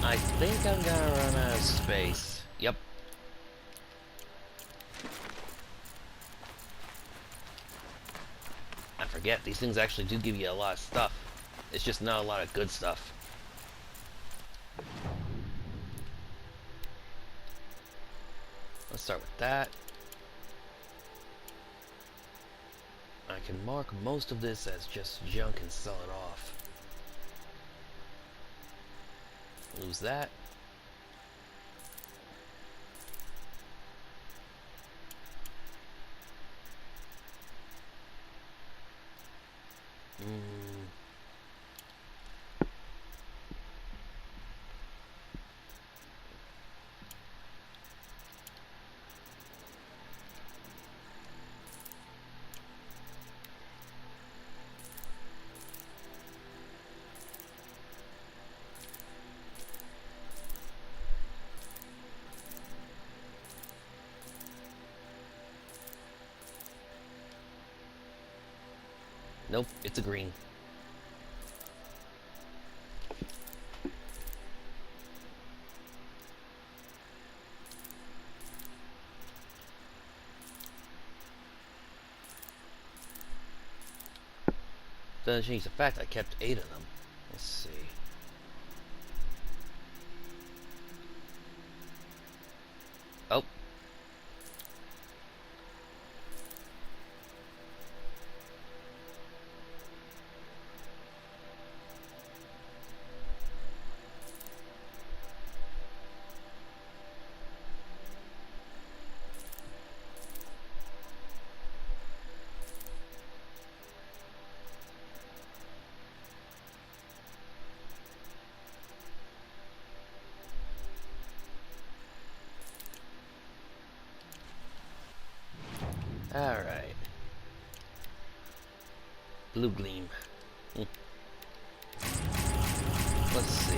I think I'm gonna run out of space. Yep. I forget, these things actually do give you a lot of stuff. It's just not a lot of good stuff. Let's start with that. I can mark most of this as just junk and sell it off. Lose that. Nope, it's a green. Doesn't change the fact I kept 8 of them. Let's see. Oh. Alright. Blue gleam. Let's see.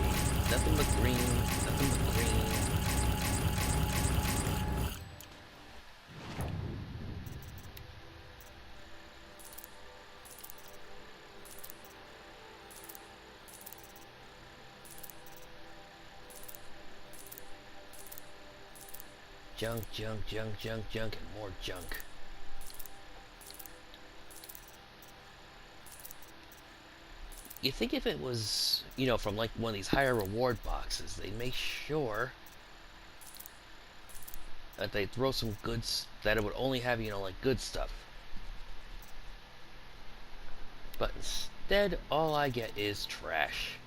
Nothing but green. Nothing but green. Junk, junk, junk, junk, junk, and more junk. You think if it was, you know, from like one of these higher reward boxes, they'd make sure that they throw some goods, that it would only have, you know, like good stuff. But instead, all I get is trash.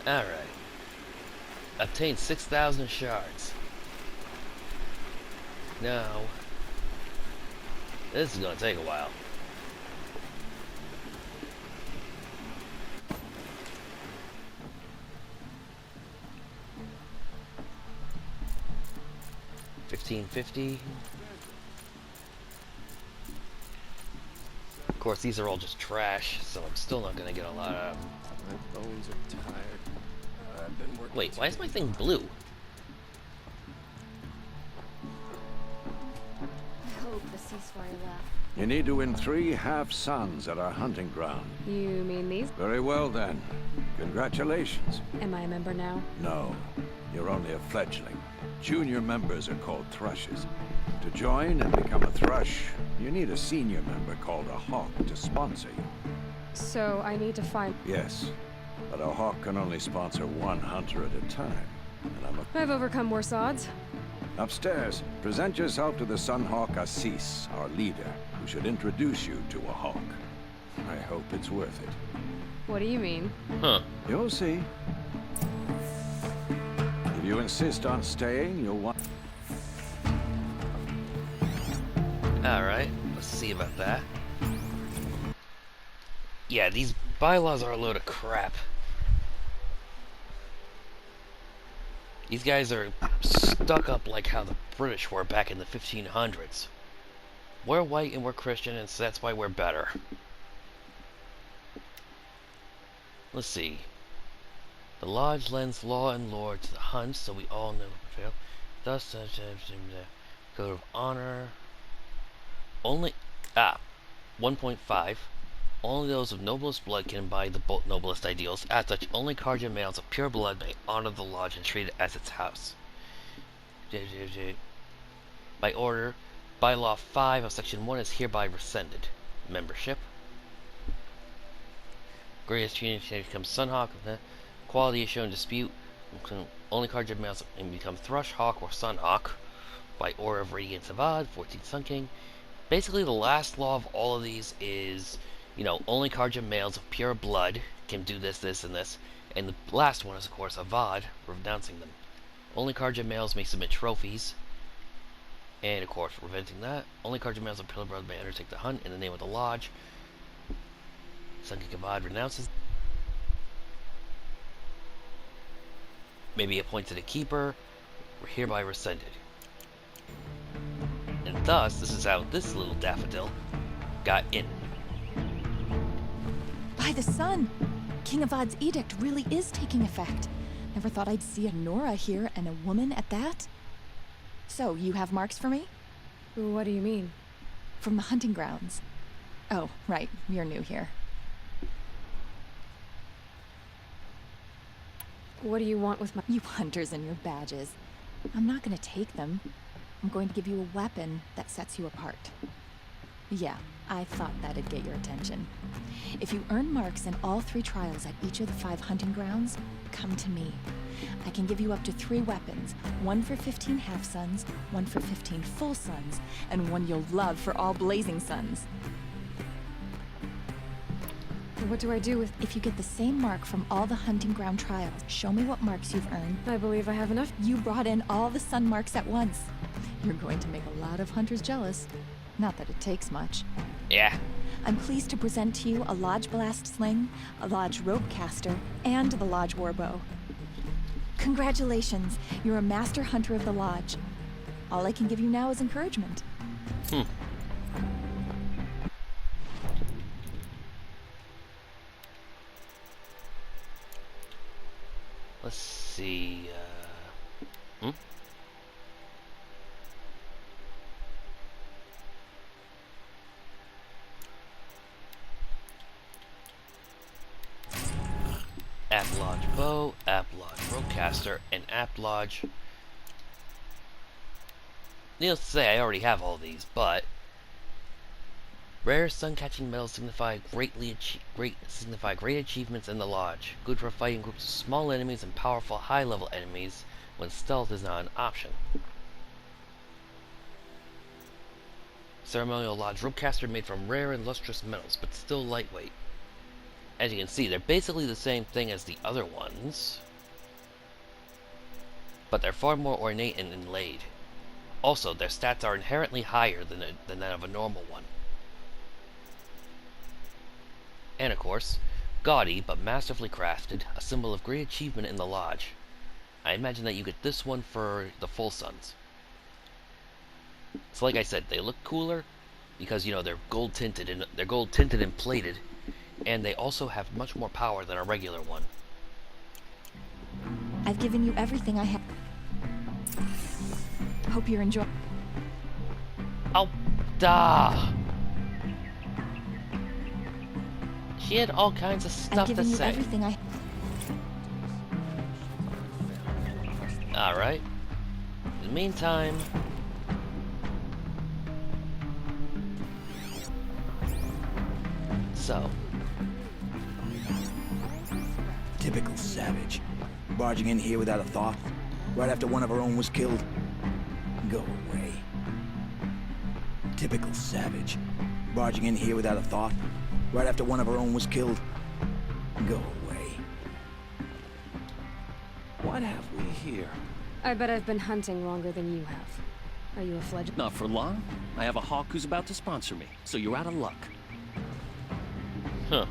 Alright. Obtained 6,000 shards. Now, this is gonna take a while. $15.50. Of course, these are all just trash, so I'm still not gonna get a lot out of them. My bones are tired. I've been working. Wait, why is my thing blue? I hope the ceasefire lasts. You need to win 3 half-suns at our hunting ground. You mean these? Very well then. Congratulations. Am I a member now? No, you're only a fledgling. Junior members are called thrushes. To join and become a thrush, you need a senior member called a hawk to sponsor you. So I need to find... Yes, but a hawk can only sponsor 1 hunter at a time. And I've overcome worse odds. Upstairs, present yourself to the Sunhawk Assis, our leader, who should introduce you to a hawk. I hope it's worth it. What do you mean? Huh. You'll see. If you insist on staying, you'll want... Alright, let's see about that. Yeah, these bylaws are a load of crap. These guys are stuck up like how the British were back in the 1500s. We're white and we're Christian, and so that's why we're better. Let's see. The Lodge lends law and lore to the Huns, so we all know prevail. Thus, code of honor. Only 1.5. Only those of noblest blood can embody the noblest ideals. As such, only Kharja males of pure blood may honor the lodge and treat it as its house. By order, bylaw 5 of section 1 is hereby rescinded. Membership. Greatest trinity becomes Sunhawk. Quality is shown dispute. Only Kharja males can become Thrush, Hawk, or Sunhawk. By order of Radiant Savad, 14th Sun King. Basically, the last law of all of these is, you know, only Kharja males of pure blood can do this, this, and this. And the last one is, of course, Avad, renouncing them. Only Kharja males may submit trophies. And, of course, preventing that. Only Kharja males of pure blood may undertake the hunt in the name of the lodge. Sun King Avad renounces. May be appointed a keeper. Hereby rescinded. And thus, this is how this little daffodil got in. By the sun! King Avad's edict really is taking effect. Never thought I'd see a Nora here, and a woman at that. So, you have marks for me? What do you mean? From the hunting grounds. Oh, right, you're new here. What do you want with my... You hunters and your badges. I'm not gonna take them. I'm going to give you a weapon that sets you apart. Yeah, I thought that'd get your attention. If you earn marks in all 3 trials at each of the 5 hunting grounds, come to me. I can give you up to 3 weapons, 1 for 15 half-suns, 1 for 15 full suns, and 1 you'll love for all blazing suns. What do I do with... If you get the same mark from all the hunting ground trials, show me what marks you've earned. I believe I have enough. You brought in all the sun marks at once. You're going to make a lot of hunters jealous. Not that it takes much. Yeah. I'm pleased to present to you a Lodge Blast Sling, a Lodge Rope Caster, and the Lodge Warbow. Congratulations, you're a master hunter of the Lodge. All I can give you now is encouragement. Let's see, App Lodge Bow, App Lodge Ropecaster, and App Lodge... Needless to say, I already have all these, but... Rare sun-catching medals signify great achievements in the Lodge. Good for fighting groups of small enemies and powerful high-level enemies when stealth is not an option. Ceremonial Lodge Ropecaster made from rare and lustrous metals, but still lightweight. As you can see, they're basically the same thing as the other ones, but they're far more ornate and inlaid. Also, their stats are inherently higher than that of a normal one. And of course, gaudy but masterfully crafted, a symbol of great achievement in the Lodge. I imagine that you get this one for the full suns. So like I said, they look cooler because, you know, they're gold tinted and plated, and they also have much more power than a regular one. I've given you everything I have. Hope you're enjoying. Oh, duh. She had all kinds of stuff I've to given you say. everything I. Alright. In the meantime... So... Typical savage. Barging in here without a thought, right after one of our own was killed. Go away. Typical savage. Barging in here without a thought, right after one of our own was killed. Go away. What have we here? I bet I've been hunting longer than you have. Are you a fledgling? Not for long. I have a hawk who's about to sponsor me, so you're out of luck. Huh.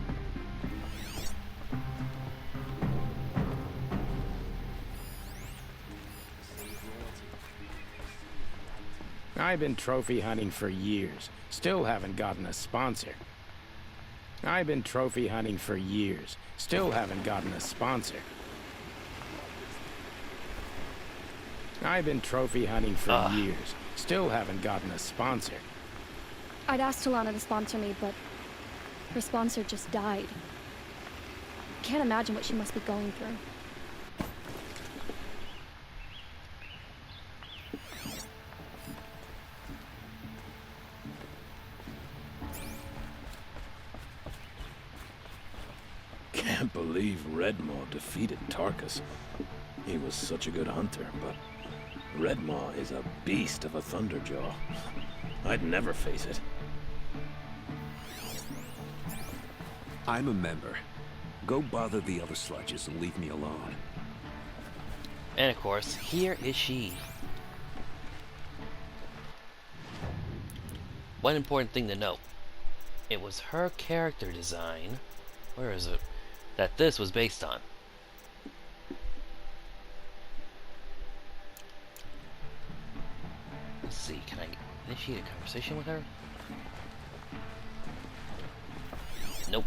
I've been trophy hunting for years. Still haven't gotten a sponsor. I've been trophy hunting for years. Still haven't gotten a sponsor. I've been trophy hunting for years. Still haven't gotten a sponsor. I'd asked Talana to sponsor me, but her sponsor just died. Can't imagine what she must be going through. Can't believe Redmaw defeated Tarkus. He was such a good hunter, but Redmaw is a beast of a Thunderjaw. I'd never face it. I'm a member. Go bother the other sludges and leave me alone. And of course, here is she. One important thing to note. It was her character design, where is it, that this was based on. Let's see, can I initiate a conversation with her? Nope.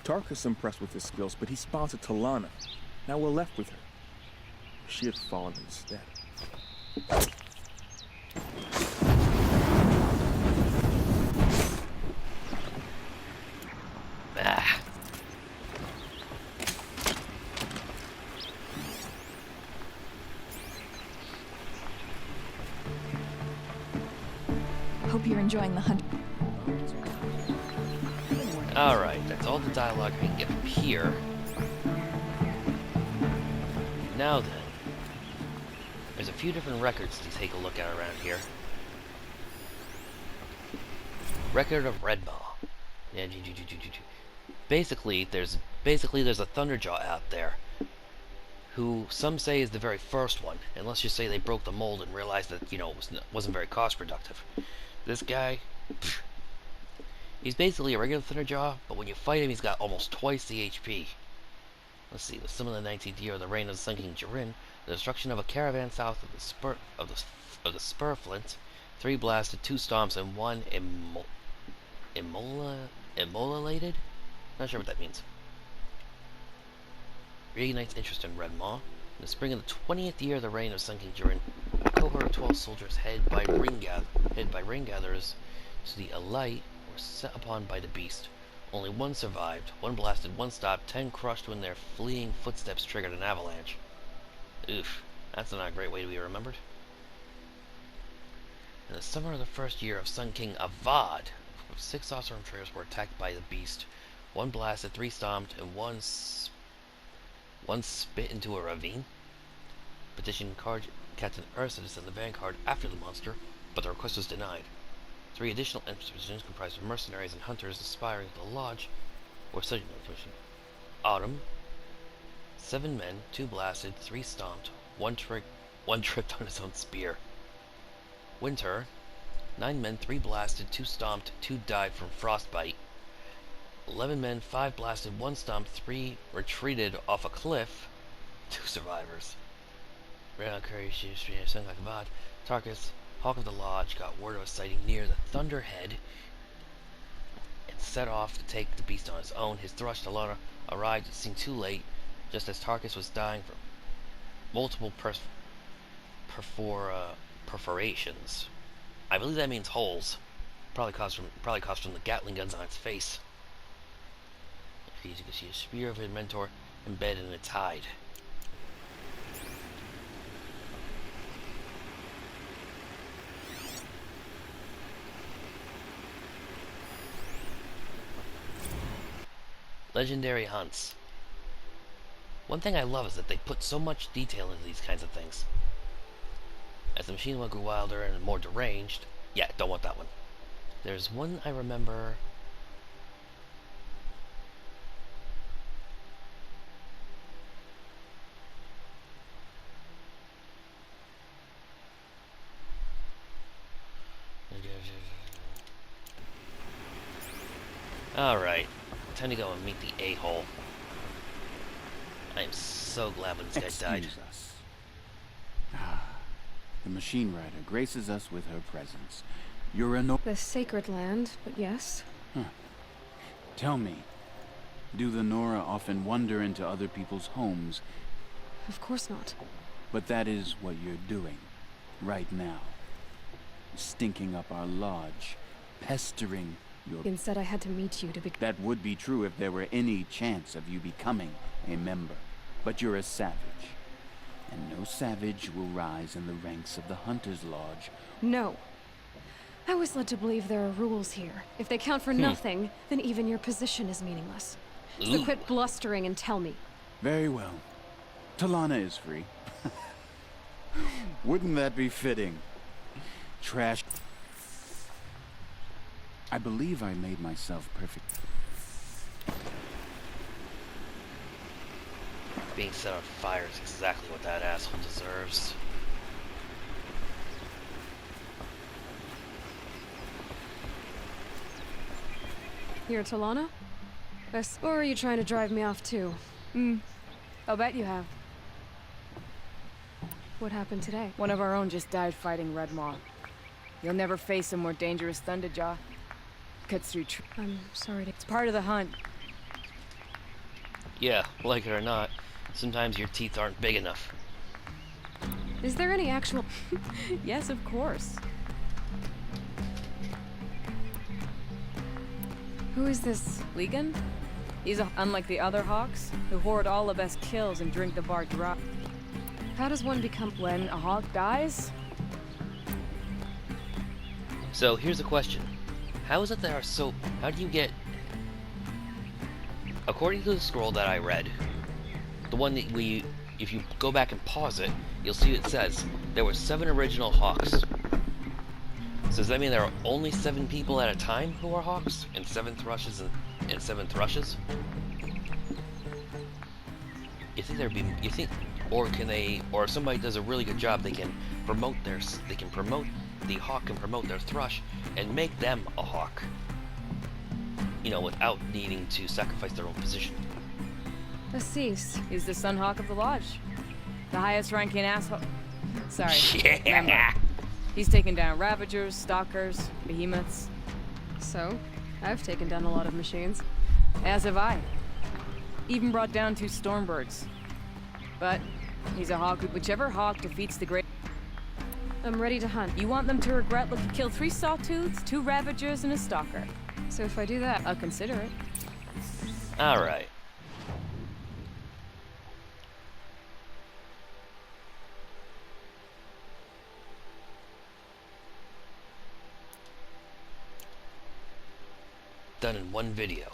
Tarkus impressed with his skills, but he sponsored Talana. Now we're left with her. She had fallen instead. Ah. Hope you're enjoying the hunt. Alright, that's all the dialogue I can get from here. Now then, there's a few different records to take a look at around here. Record of Redmaw. Yeah, basically there's a Thunderjaw out there who some say is the very first one, and let's just say they broke the mold and realized that, you know, it wasn't very cost productive. This guy, he's basically a regular Thunderjaw, but when you fight him, he's got almost twice the HP. Let's see, the sum of the 19th year of the reign of the Sun King Jirin, the destruction of a caravan south of the Spurflint, 3 blasted, 2 stomps, and 1 immolated? Not sure what that means. Reignites interest in Redmaw. In the spring of the 20th year of the reign of Sun King Jirin, a cohort of 12 soldiers headed by ring gatherers to the Elite were set upon by the beast. Only 1 survived, 1 blasted, 1 stopped, 10 crushed when their fleeing footsteps triggered an avalanche. Oof, that's not a great way to be remembered. In the summer of the first year of Sun King Avad, 6 Oseram were attacked by the beast. 1 blasted, 3 stomped, and 1 spit into a ravine. Petitioned Captain Ursa to send the vanguard after the monster, but the request was denied. 3 additional expeditions comprised of mercenaries and hunters aspiring to the lodge were subject to the mission. Autumn, 7 men, 2 blasted, 3 stomped, 1 tripped on his own spear. Winter, 9 men, 3 blasted, 2 stomped, 2 died from frostbite. 11 men, 5 blasted, 1 stomped, 3 retreated off a cliff. 2 survivors. Tarkus, Hawk of the Lodge, got word of a sighting near the Thunderhead and set off to take the beast on his own. His thrush Talana arrived, it seemed too late, just as Tarkus was dying from multiple perforations. I believe that means holes. Probably caused from the Gatling guns on its face. You can see a spear of his mentor embedded in its hide. Legendary hunts. One thing I love is that they put so much detail into these kinds of things. As the machine grew wilder and more deranged, yeah, don't want that one. There's one I remember. Alright, time to go and meet the a-hole. I am so glad when this guy died. Excuse us. The machine rider graces us with her presence. You're a The sacred land, but yes. Tell me, do the Nora often wander into other people's homes? Of course not. But that is what you're doing, right now. Stinking up our lodge, pestering your... Instead, I had to meet you to be... That would be true if there were any chance of you becoming a member. But you're a savage. And no savage will rise in the ranks of the Hunter's Lodge. No. I was led to believe there are rules here. If they count for nothing, then even your position is meaningless. So quit blustering and tell me. Very well. Talana is free. Wouldn't that be fitting? Trash. I believe I made myself perfect. Being set on fire is exactly what that asshole deserves. You're Talana? Or are you trying to drive me off too? I'll bet you have. What happened today? One of our own just died fighting Red Maw. You'll never face a more dangerous Thunderjaw. Cuts through I'm sorry to... It's part of the hunt. Yeah, like it or not, sometimes your teeth aren't big enough. Is there any actual... Yes, of course. Who is this? Legan? He's unlike the other Hawks, who hoard all the best kills and drink the bar dry. How does one become... When a Hawk dies? So, here's a question. How is it there are so... How do you get... According to the scroll that I read, the one that we... If you go back and pause it, you'll see it says there were 7 original Hawks. So does that mean there are only 7 people at a time who are Hawks? And 7 Thrushes and 7 Thrushes? You think there'd be... You think... Or can they... Or if somebody does a really good job, they can promote their... They can promote... The Hawk can promote their Thrush and make them a Hawk. You know, without needing to sacrifice their own position. Assis. He's the Sun Hawk of the Lodge. The highest ranking asshole. Sorry. Yeah. Remember. He's taken down Ravagers, Stalkers, Behemoths. So, I've taken down a lot of machines. As have I. Even brought down 2 Stormbirds. But he's a Hawk. Whichever Hawk defeats the great... I'm ready to hunt. You want them to regret looking kill 3 Sawtooths, 2 Ravagers, and a Stalker. So if I do that, I'll consider it. Alright. Done in one video.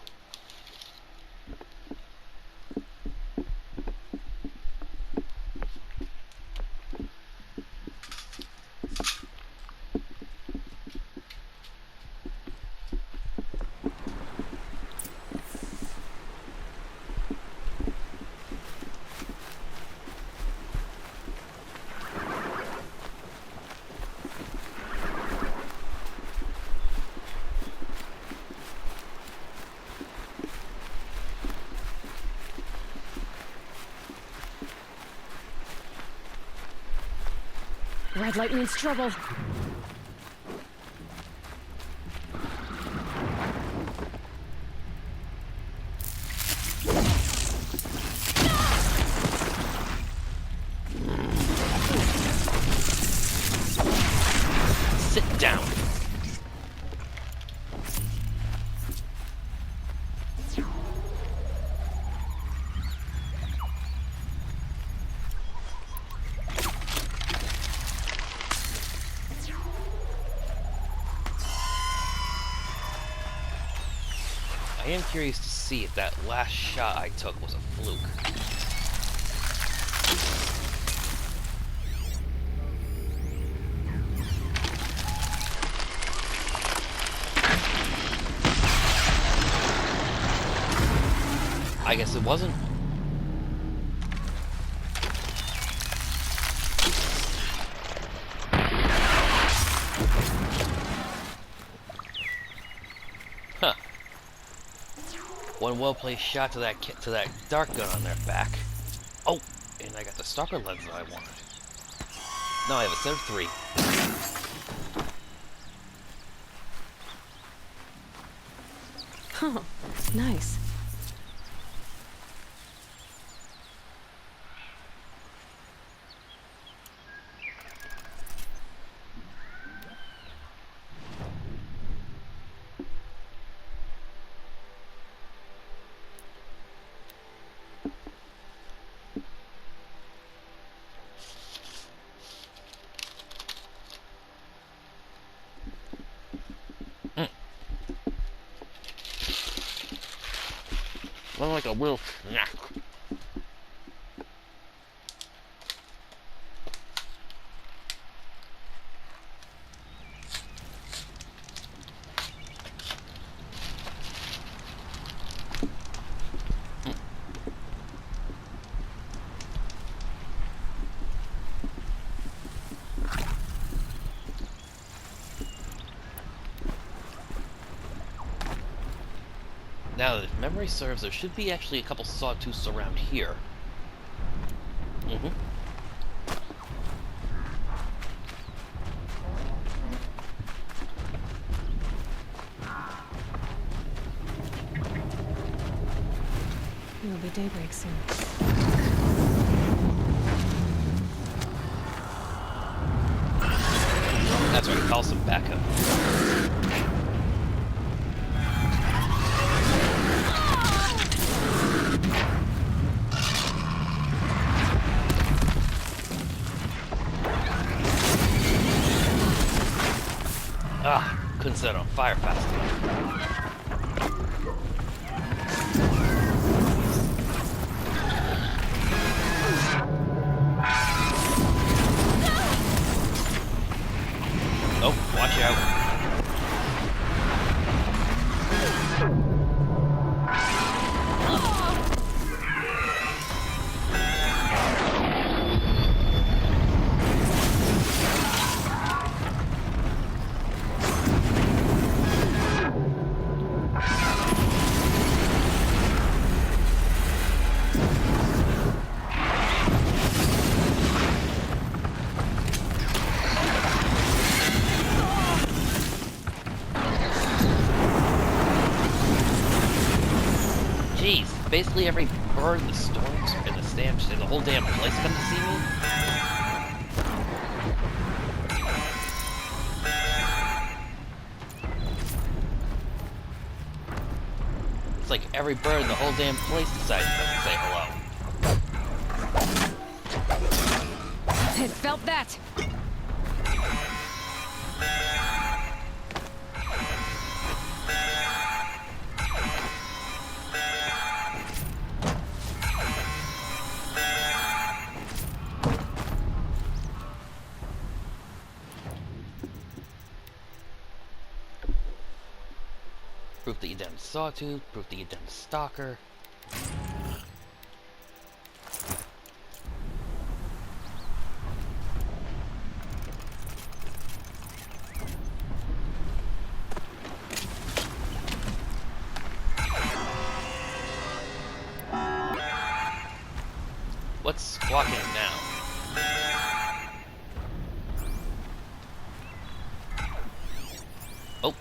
red light means trouble. Sit down. I am curious to see if that last shot I took was a fluke. I guess it wasn't. Huh. One well-placed shot to that dart gun on their back. Oh, and I got the stalker lens that I wanted. Now I have a set of 3. Huh. Nice. I'm like a little snack. Now, if memory serves, there should be actually a couple sawtooths around here. It'll be daybreak soon. That's right, call some backup. Ah, couldn't set it on fire fast enough. Oh, watch out. Jeez, basically every bird in the storms, in the stamps, in the whole damn place come to see me. It's like every bird in the whole damn place decided to come and say hello. I felt that! Proof that you done Sawtooth, proof that you done Stalker. What's squawking now? Oh.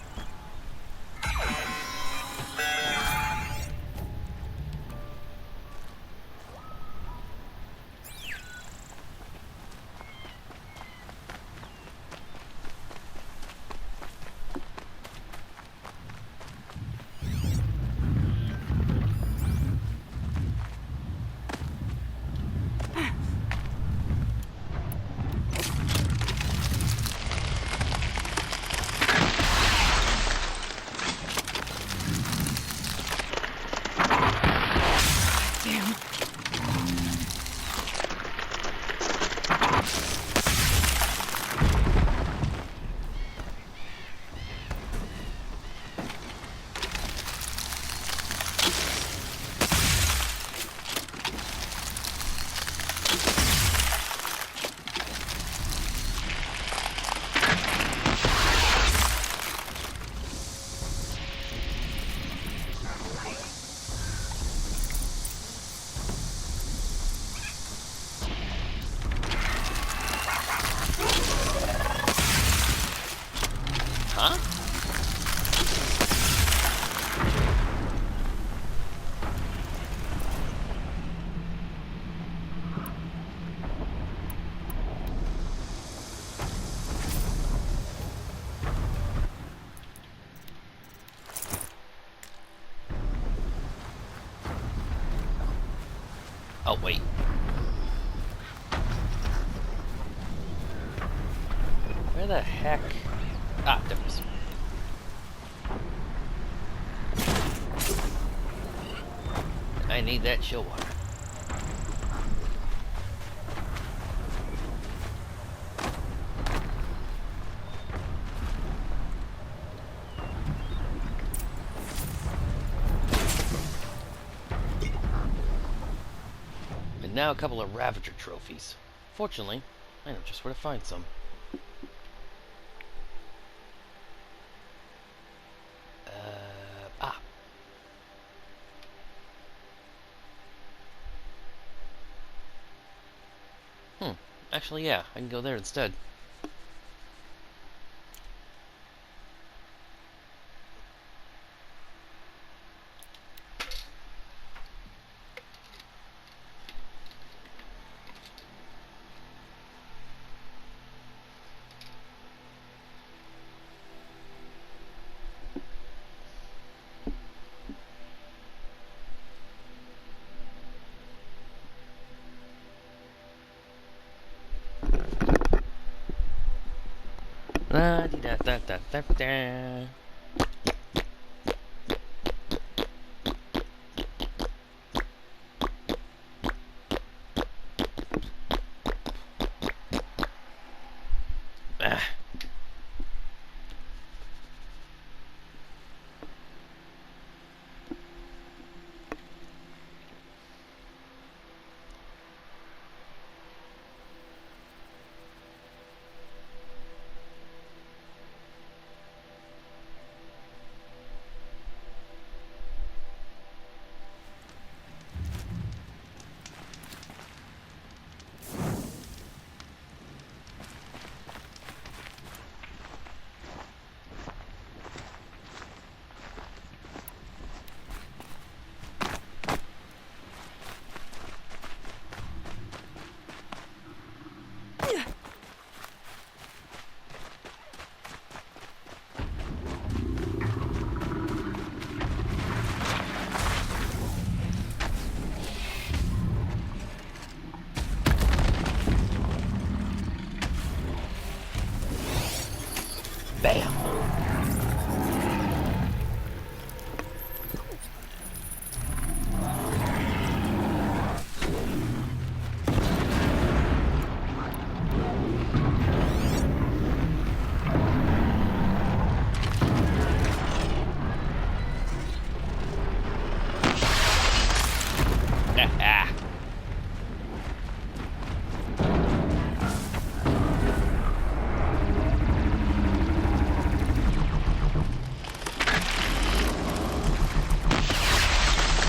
Oh, wait. Where the heck? Ah, there it is. I need that chill water. And now a couple of Ravager trophies. Fortunately, I know just where to find some. Ah. Actually, yeah, I can go there instead. La di da da da da da. Ah. Bam!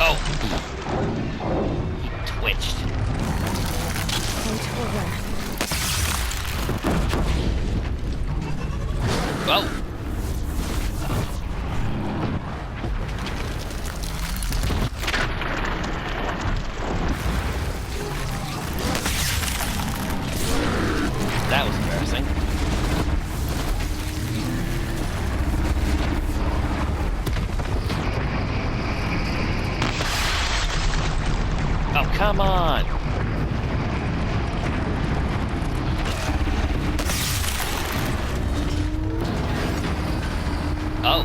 Oh! He twitched. Oh! That was embarrassing. Oh, come on! Oh.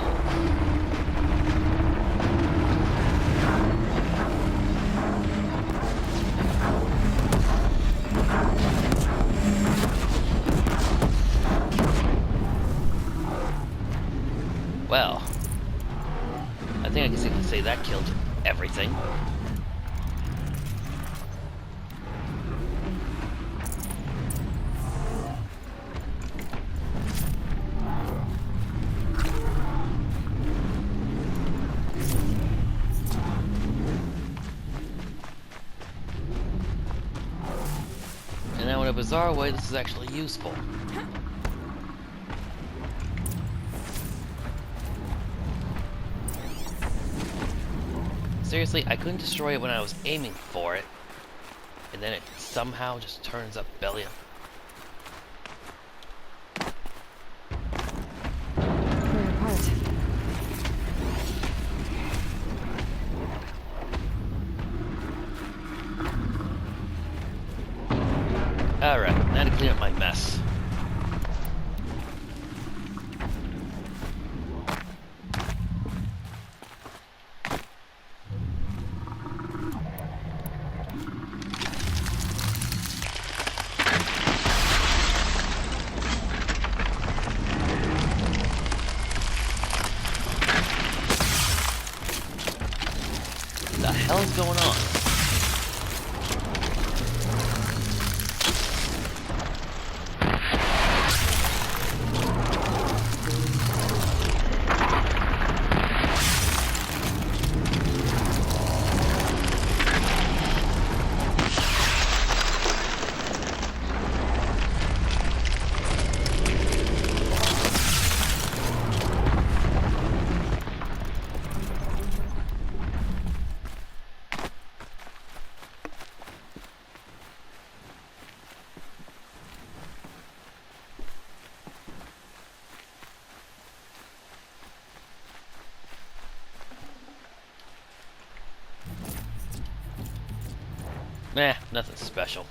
Well, I think I can safely say that killed everything. And now in a bizarre way, this is actually useful. Seriously, I couldn't destroy it when I was aiming for it, and then it somehow just turns up belly up. We're apart. clean up my mess. What the hell is going on? Nah, nothing special.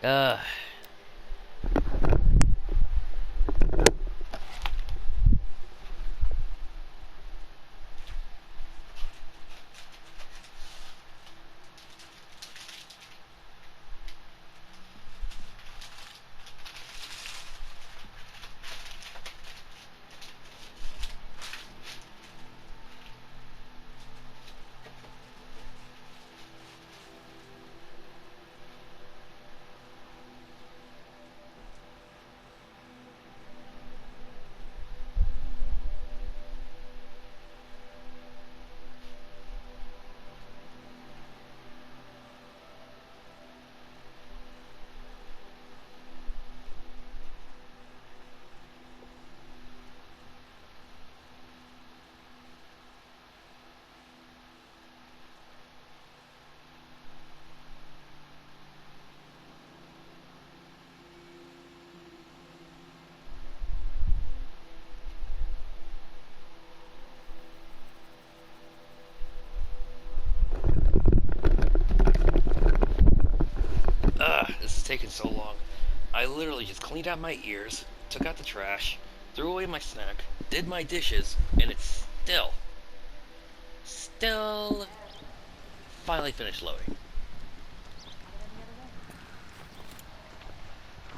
Uh... This is taking so long. I literally just cleaned out my ears, took out the trash, threw away my snack, did my dishes, and it's still finally finished loading.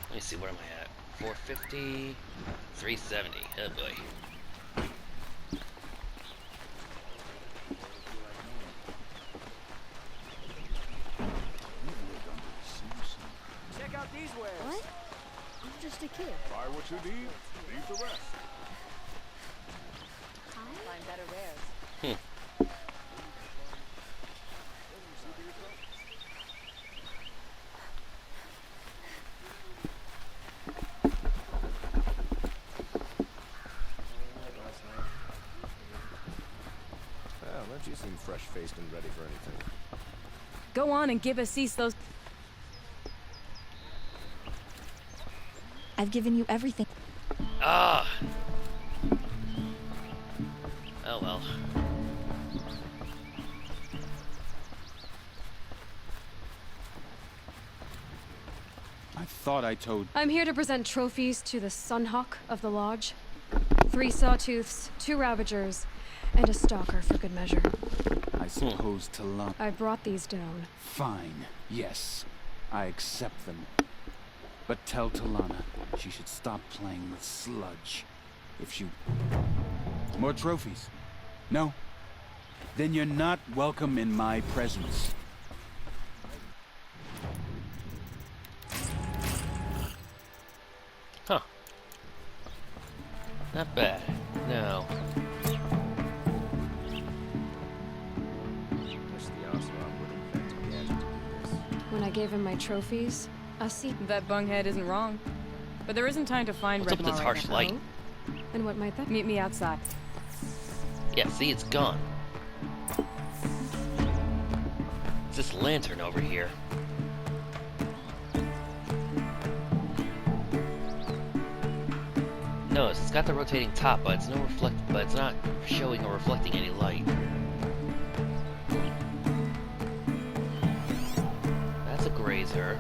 Let me see, what am I at? 450, 370. Oh boy. Check out these wares. What? I'm just a kid. Buy what you need, leave the rest. Find better wares. Well, don't you seem fresh-faced and ready for anything? Go on and give Assis those... I've given you everything. Ah! Oh well. I thought I told... I'm here to present trophies to the Sunhawk of the Lodge. 3 Sawtooths, 2 Ravagers, and a Stalker for good measure. I suppose Talana... I brought these down. Fine. Yes. I accept them. But tell Talana she should stop playing with sludge. If she... More trophies? No? Then you're not welcome in my presence. Huh. Not bad. No. Wish the Ocelot would invent a gadget to do this. When I gave him my trophies, Assis... That bunghead isn't wrong. But there isn't time to find What's up with Redmaw this right harsh now. light? And what might that be? Meet me outside. Yeah, see, it's gone. It's this lantern over here. No, it's got the rotating top, but it's but it's not showing or reflecting any light. That's a grazer.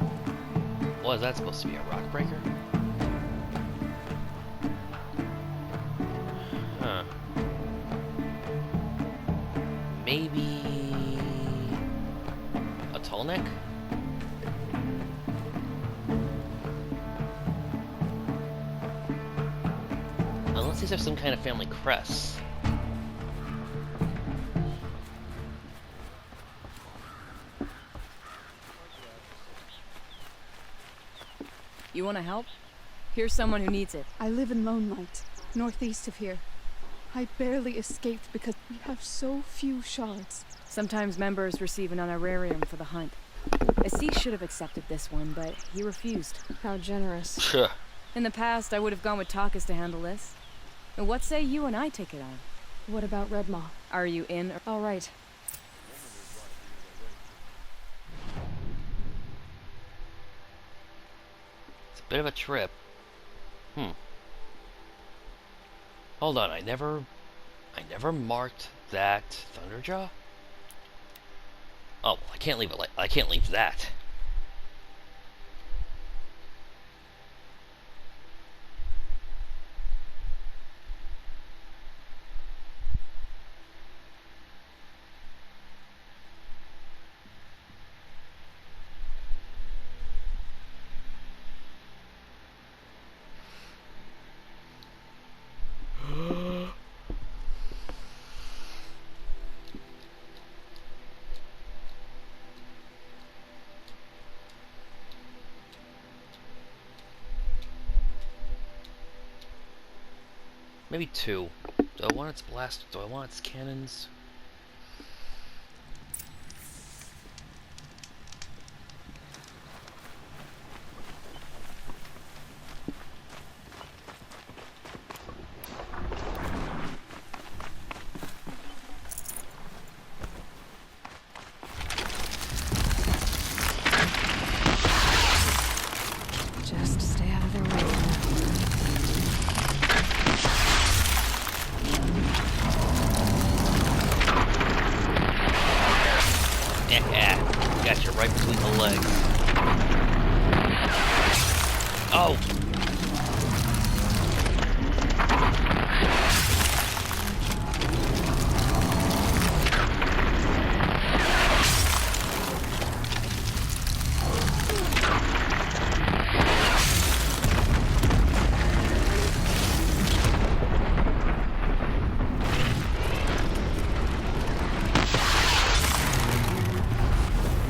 Was that supposed to be a rock breaker? Huh. Maybe a tall neck? Unless these are some kind of family crest. You want to help? Here's someone who needs it. I live in Lone Light, northeast of here. I barely escaped because we have so few shards. Sometimes members receive an honorarium for the hunt. Assis should have accepted this one, but he refused. How generous. Sure. In the past, I would have gone with Takas to handle this. And what say you and I take it on? What about Redmaw? Are you in? All right. It's a bit of a trip. Hold on, I never marked that Thunderjaw? Oh, well, I can't leave it I can't leave that. Maybe two. Do I want its blast? Do I want its cannons? Just stay out of their way. Yeah, got you right between the legs. Oh!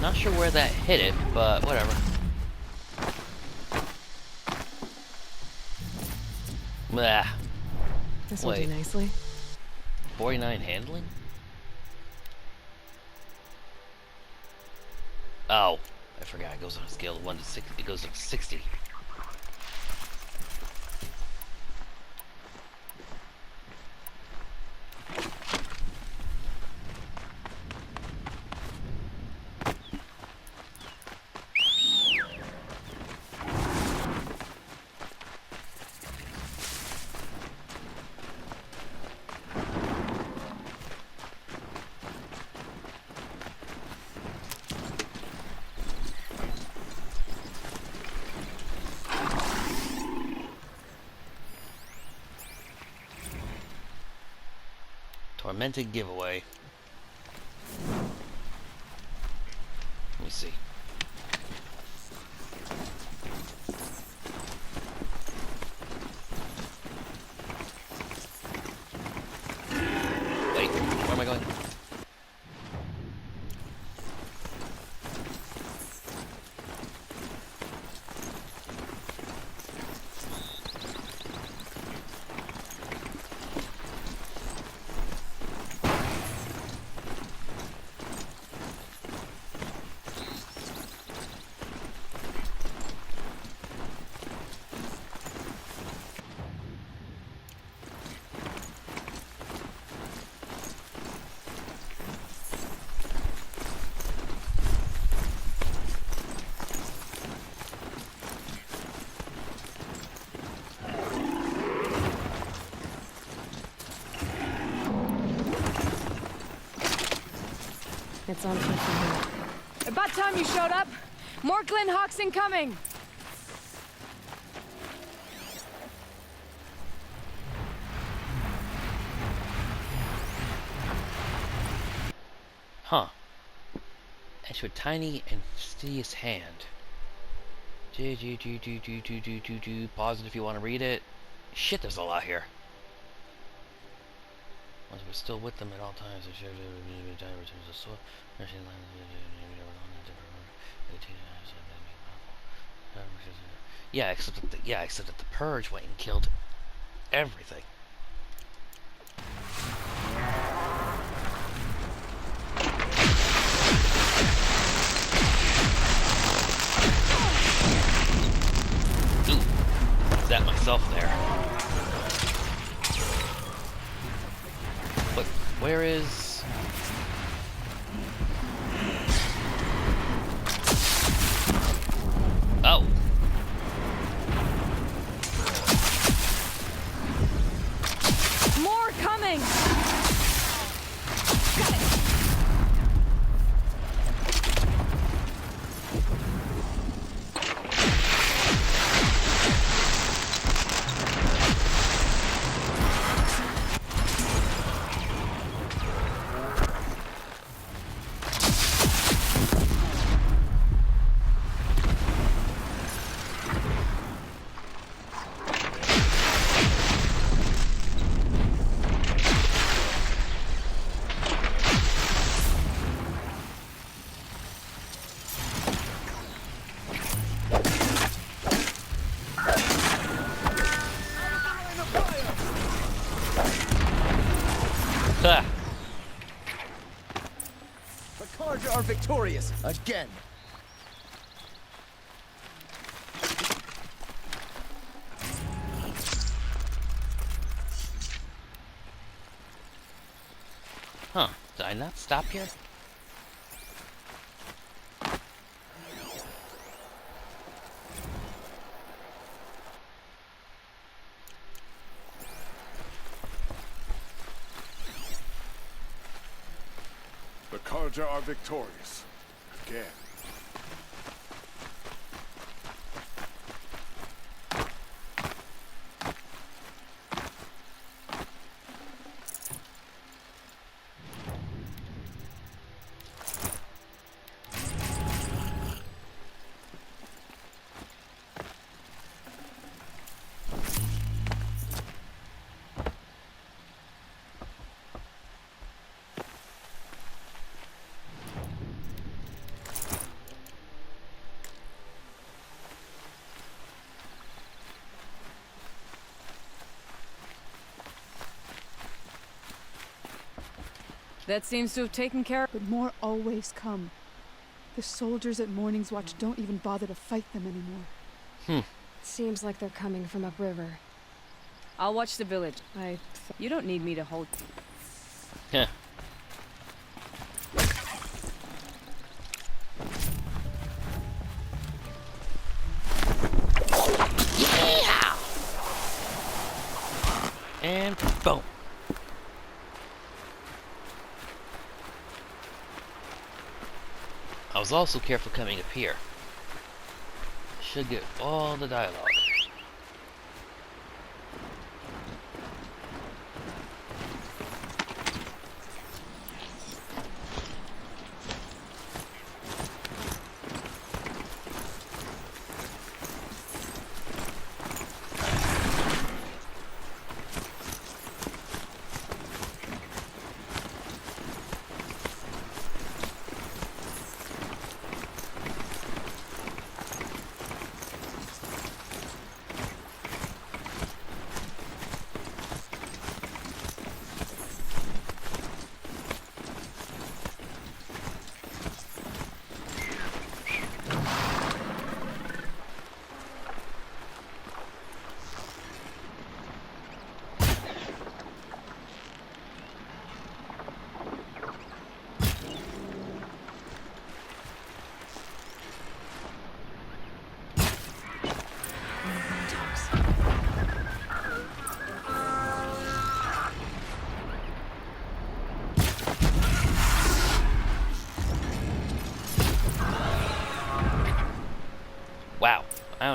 Not sure where that hit it, but whatever. Blah. This will do nicely. 49 handling? Oh, I forgot. It goes on a scale of 1 to 6. It goes up to 60. Tormented giveaway. Let me see. Wait, where am I going? It's on foot from here. About time you showed up. More Glen Hawks incoming. Huh. Enter a tiny and fastidious hand. Pause it if you want to read it. Shit, there's a lot here. Once we're still with them at all times, yeah, except that the purge went and killed everything. That myself there. But where is... Oh. More coming. Got it. The cards are victorious again. Huh. Did I not stop here? The Karja are victorious. Again. That seems to have taken care of... But more always come. The soldiers at Morning's Watch don't even bother to fight them anymore. Seems like they're coming from upriver. I'll watch the village. You don't need me to hold... Yeah. And boom. I was also careful coming up here. Should get all the dialogue.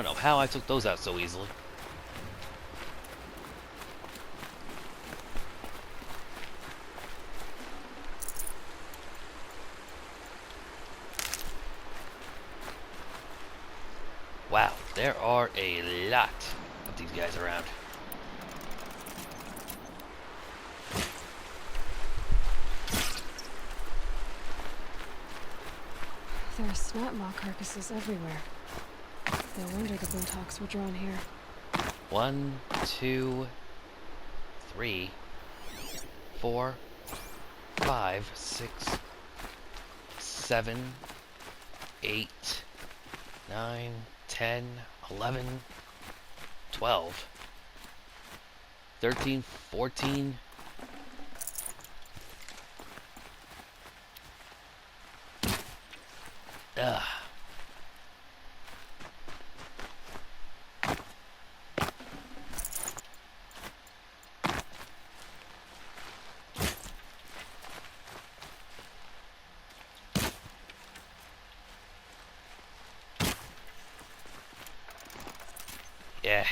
don't know how I took those out so easily. Wow, there are a lot of these guys around. There are snap maw carcasses everywhere. No wonder the Glinthawks were drawn here. 1, 2, 3, 4, 5, 6, 7, 8, 9, 10, 11, 12, 13, 14. Ugh. Yeah.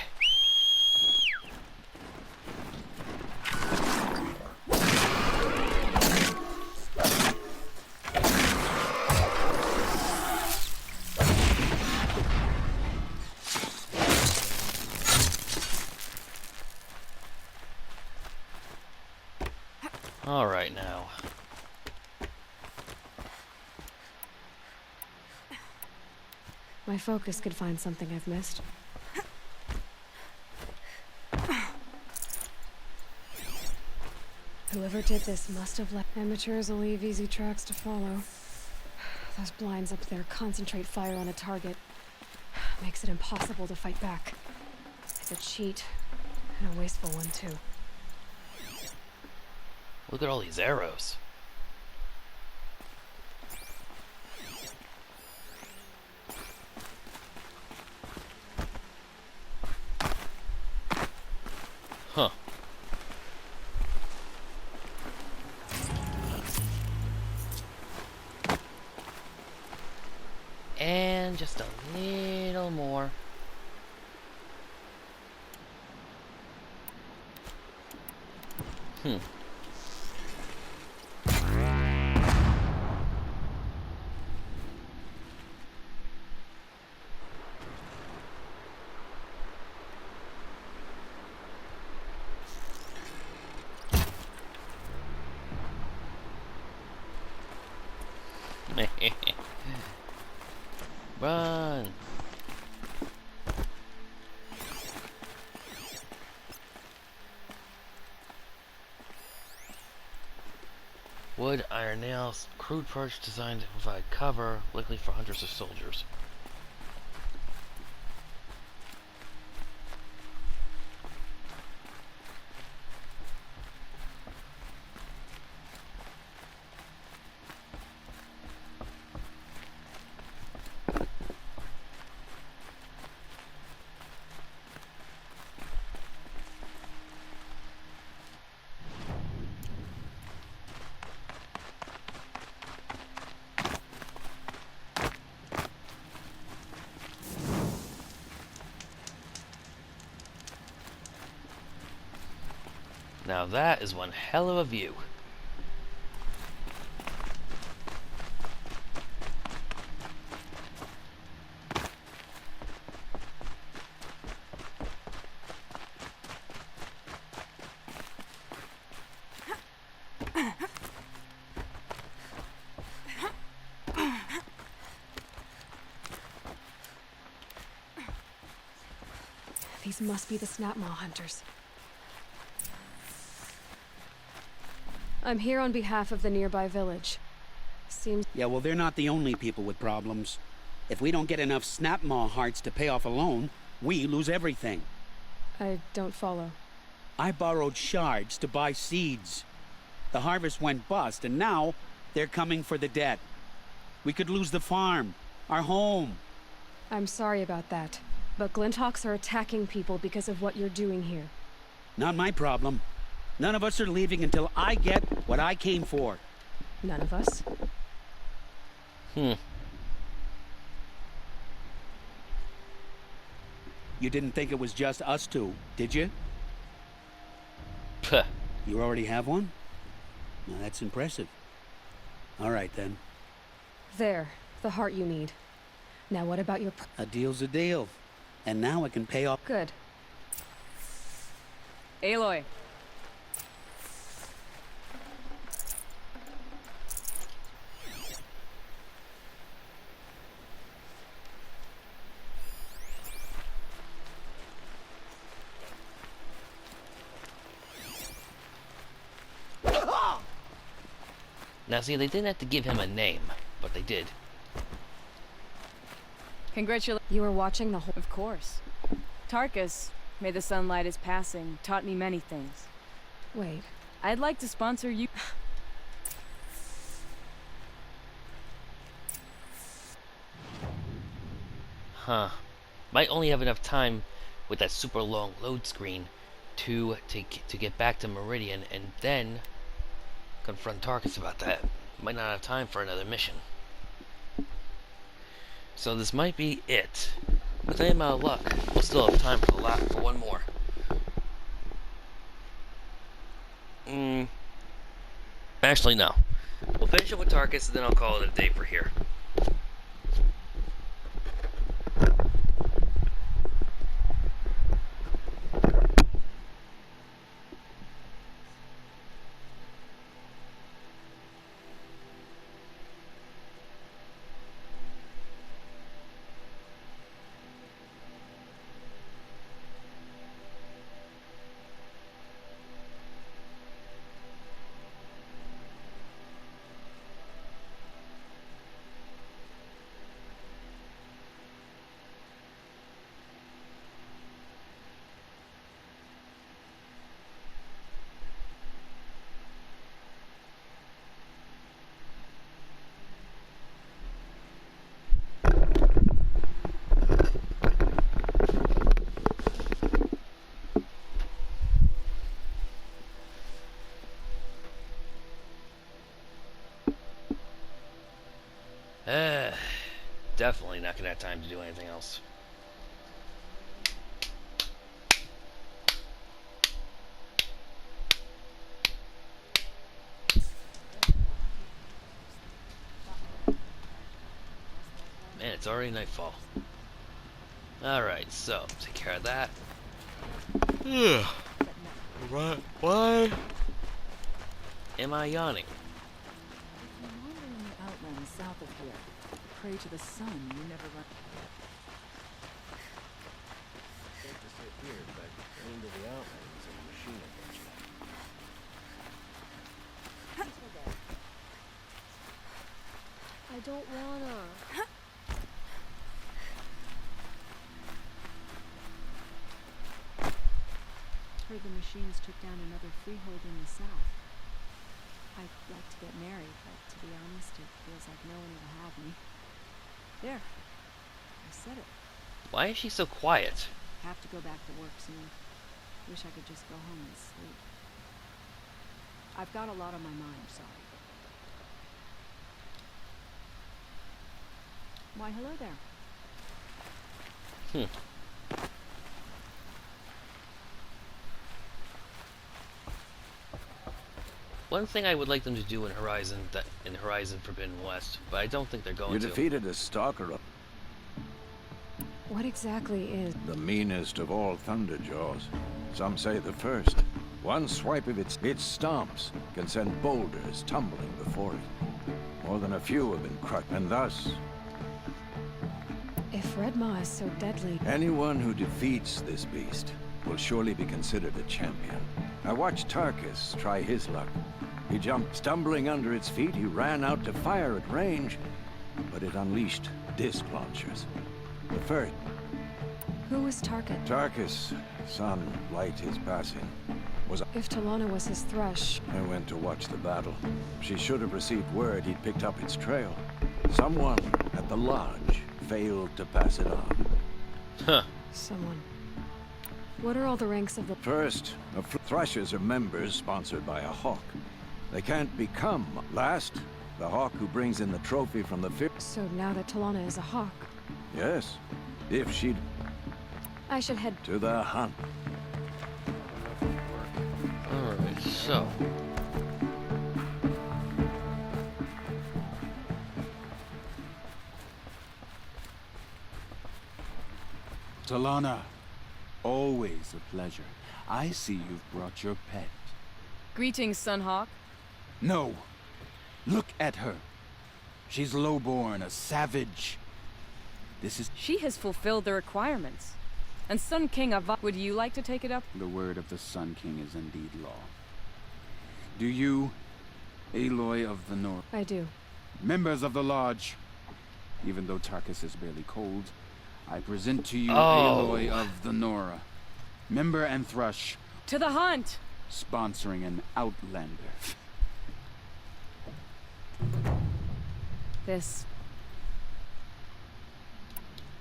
All right now. My focus could find something I've missed. Whoever did this must have left. Amateurs will leave easy tracks to follow. Those blinds up there concentrate fire on a target. Makes it impossible to fight back. It's a cheat, and a wasteful one too. Look at all these arrows. Huh. And just a little more. Run! Wood, iron nails, crude perch designed to provide cover, likely for hunters or soldiers. Now that is one hell of a view. These must be the Snapmaw hunters. I'm here on behalf of the nearby village. Seems... Yeah, well, they're not the only people with problems. If we don't get enough Snapmaw hearts to pay off a loan, we lose everything. I don't follow. I borrowed shards to buy seeds. The harvest went bust, and now they're coming for the debt. We could lose the farm, our home. I'm sorry about that, but Glinthawks are attacking people because of what you're doing here. Not my problem. None of us are leaving until I get what I came for. None of us? You didn't think it was just us two, did you? Puh. You already have one? Now that's impressive. All right, then. There, the heart you need. Now what about your... A deal's a deal. And now I can pay off... Good. Aloy. Now see, they didn't have to give him a name, but they did. Congratulations. You were watching the whole... Of course. Tarkus, may the sunlight is passing, taught me many things. Wait. I'd like to sponsor you. Huh. Might only have enough time with that super long load screen to get back to Meridian and then confront Tarkus about that. Might not have time for another mission. So this might be it. With any amount of luck, we'll still have time for one more. Actually, no. We'll finish it with Tarkus, and then I'll call it a day for here. Definitely not gonna have time to do anything else. Man, it's already nightfall. Alright, so, take care of that. Why am I yawning? If you wander in the outlands south of here, pray to the sun, you never run. Safe to sit here, but into the outlands and the machine will get you. I don't wanna. Heard the machines took down another freehold in the south. I'd like to get married, but to be honest, it feels like no one will have me. There. I said it. Why is she so quiet? Have to go back to work soon. Wish I could just go home and sleep. I've got a lot on my mind, sorry. Why, hello there. One thing I would like them to do in Horizon Forbidden West, but I don't think they're going to. You defeated a stalker. What exactly is... The meanest of all Thunderjaws. Some say the first. One swipe of its stomps can send boulders tumbling before it. More than a few have been crushed, and thus... If Red Maw is so deadly... Anyone who defeats this beast will surely be considered a champion. I watched Tarkus try his luck. He jumped, stumbling under its feet. He ran out to fire at range, but it unleashed disc launchers. The first... Who was Tarkus? Tarkus, son, light his passing, was... If Talana was his thrush... I went to watch the battle. She should have received word he'd picked up its trail. Someone at the lodge failed to pass it on. Huh. Someone. What are all the ranks of the... First, thrushes are members sponsored by a hawk. They can't become. Last, the hawk who brings in the trophy from the fifth. So now that Talana is a hawk... Yes. If she'd... I should head to the hunt. Alright, so. Talana, always a pleasure. I see you've brought your pet. Greetings, Sunhawk. No. Look at her. She's lowborn, a savage. This is... She has fulfilled the requirements. And Sun King would you like to take it up? The word of the Sun King is indeed law. Do you, Aloy of the North? I do. Members of the Lodge, even though Tarkus is barely cold, I present to you Oh. Aloy of the Nora, member and Thrush, To the hunt! sponsoring an Outlander. This.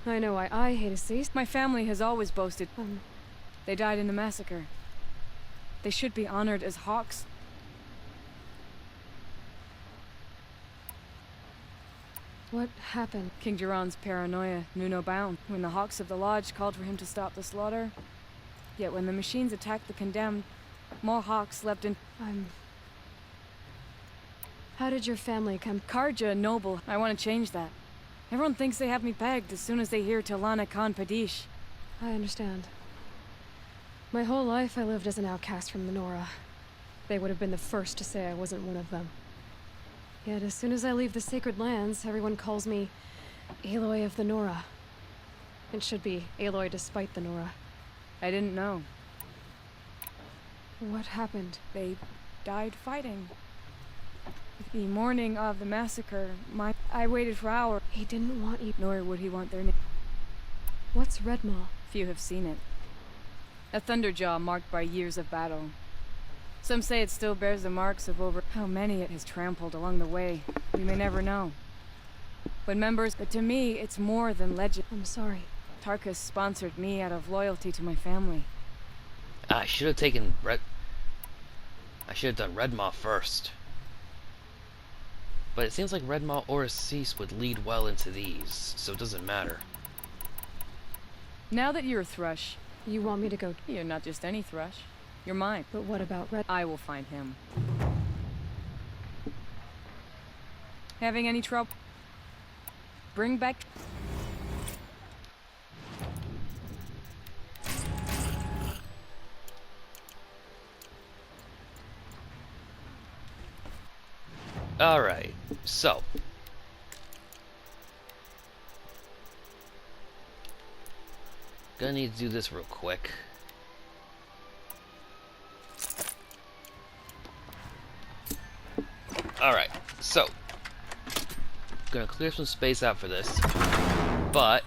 I know why I hate to see. My family has always boasted. They died in the massacre. They should be honored as hawks. What happened? King Jiran's paranoia knew no bound when the Hawks of the Lodge called for him to stop the slaughter. Yet when the machines attacked the condemned, more Hawks leapt in. How did your family come? Karja noble. I want to change that. Everyone thinks they have me pegged as soon as they hear Talana Khan Padish. I understand. My whole life I lived as an outcast from the Nora. They would have been the first to say I wasn't one of them. Yet as soon as I leave the sacred lands, everyone calls me Aloy of the Nora. It should be Aloy despite the Nora. I didn't know. What happened? They died fighting. The morning of the massacre, I waited for hours. He didn't want you. Nor would he want their name. What's Redmaw? Few have seen it. A thunderjaw marked by years of battle. Some say it still bears the marks of over how many it has trampled along the way. We may never know. But to me, it's more than legend. I'm sorry. Tarkus sponsored me out of loyalty to my family. I should have taken I should have done Redmaw first. But it seems like Redmaw or Cease would lead well into these, so it doesn't matter. Now that you're a Thrush... You want me to go? You're not just any Thrush. You're mine. But what about Red? I will find him. Having any trouble? Bring back... Alright, so. Gonna need to do this real quick. Alright, so. Gonna clear some space out for this. But,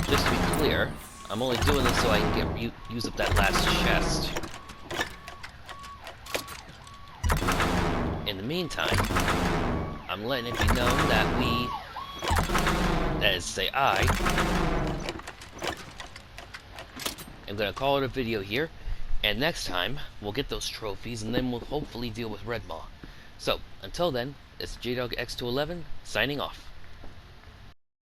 just to be clear, I'm only doing this so I can use up that last chest. In the meantime, I'm letting it be known that that is to say I, am gonna call it a video here, and next time, we'll get those trophies, and then we'll hopefully deal with Redmaw. So, until then, it's JDogX211, signing off.